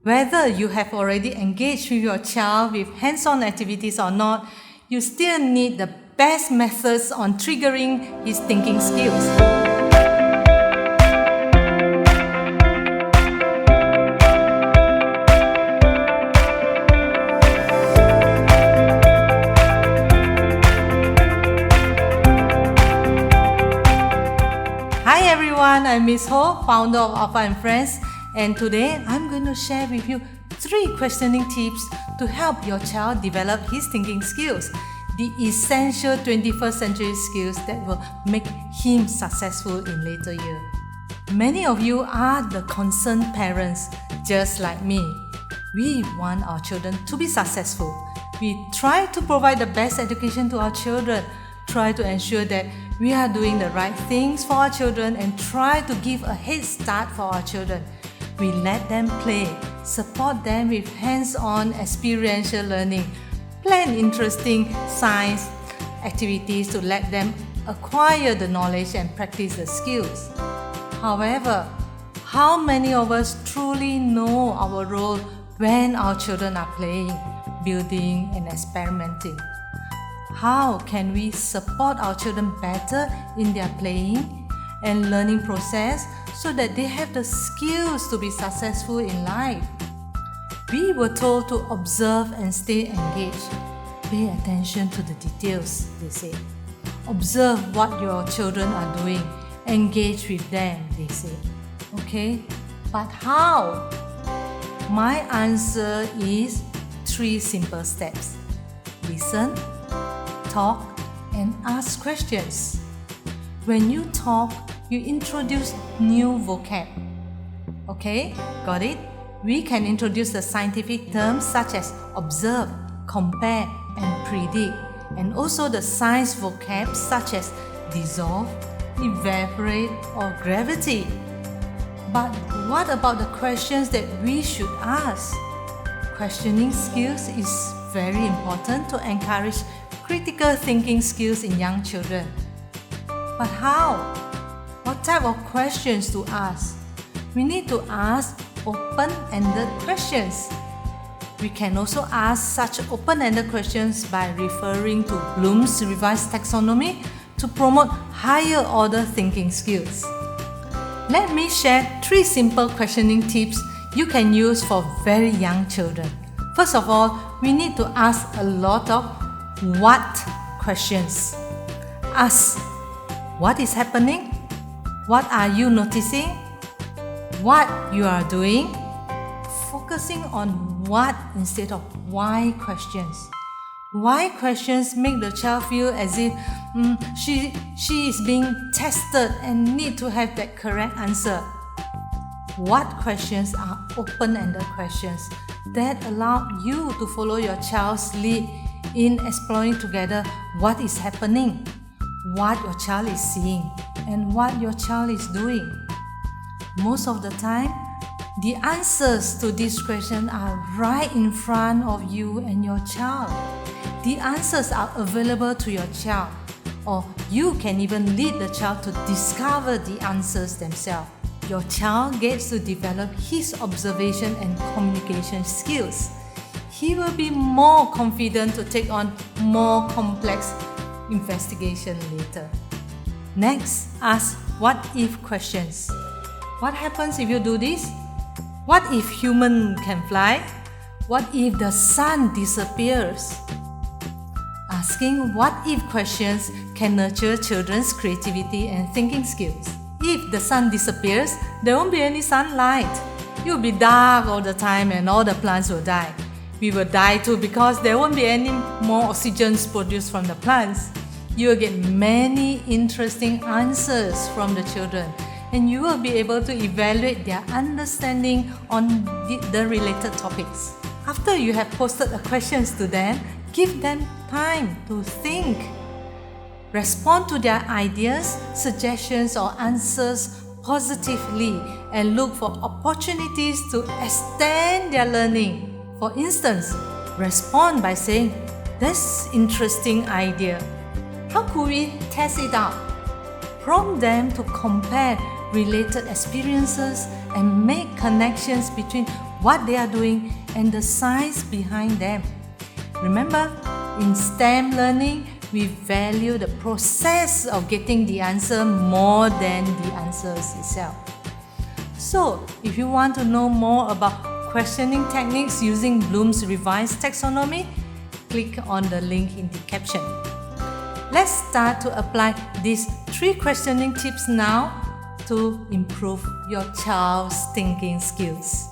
Whether you have already engaged with your child with hands-on activities or not, you still need the best methods on triggering his thinking skills. Hi everyone, I'm Miss Ho, founder of Alpha and Friends, and today I'm going to share with you 3 questioning tips to help your child develop his thinking skills, the essential 21st century skills that will make him successful in later years. Many of you are the concerned parents, just like me. We want our children to be successful. We try to provide the best education to our children, try to ensure that we are doing the right things for our children, and try to give a head start for our children. We let them play, support them with hands-on experiential learning, plan interesting science activities to let them acquire the knowledge and practice the skills. However, how many of us truly know our role when our children are playing, building, and experimenting? How can we support our children better in their playing and learning process so that they have the skills to be successful in life? We were told to observe and stay engaged. Pay attention to the details, they say. Observe what your children are doing. Engage with them, they say. Okay, but how? My answer is 3 simple steps. Listen, talk, and ask questions. When you talk, you introduce new vocab. Okay, got it? We can introduce the scientific terms such as observe, compare, and predict, and also the science vocab such as dissolve, evaporate, or gravity. But what about the questions that we should ask? Questioning skills is very important to encourage critical thinking skills in young children. But how? What type of questions to ask? We need to ask open-ended questions. We can also ask such open-ended questions by referring to Bloom's revised taxonomy to promote higher order thinking skills. Let me share 3 simple questioning tips you can use for very young children. First of all, we need to ask a lot of what questions. Ask, what is happening? What are you noticing? What you are doing? Focusing on what instead of why questions. Why questions make the child feel as if she is being tested and need to have that correct answer. What questions are open-ended questions that allow you to follow your child's lead in exploring together what is happening, what your child is seeing, and what your child is doing. Most of the time, the answers to these questions are right in front of you and your child. The answers are available to your child, or you can even lead the child to discover the answers themselves. Your child gets to develop his observation and communication skills. He will be more confident to take on more complex investigation later. Next, ask what-if questions. What happens if you do this? What if humans can fly? What if the sun disappears? Asking what-if questions can nurture children's creativity and thinking skills. If the sun disappears, there won't be any sunlight. It will be dark all the time and all the plants will die. We will die too because there won't be any more oxygen produced from the plants. You will get many interesting answers from the children, and you will be able to evaluate their understanding on the related topics. After you have posted the questions to them, give them time to think. Respond to their ideas, suggestions, or answers positively and look for opportunities to extend their learning. For instance, respond by saying, "That's an interesting idea. How could we test it out?" Prompt them to compare related experiences and make connections between what they are doing and the science behind them. Remember, in STEM learning, we value the process of getting the answer more than the answers itself. So, if you want to know more about questioning techniques using Bloom's revised taxonomy, click on the link in the caption. Let's start to apply these 3 questioning tips now to improve your child's thinking skills.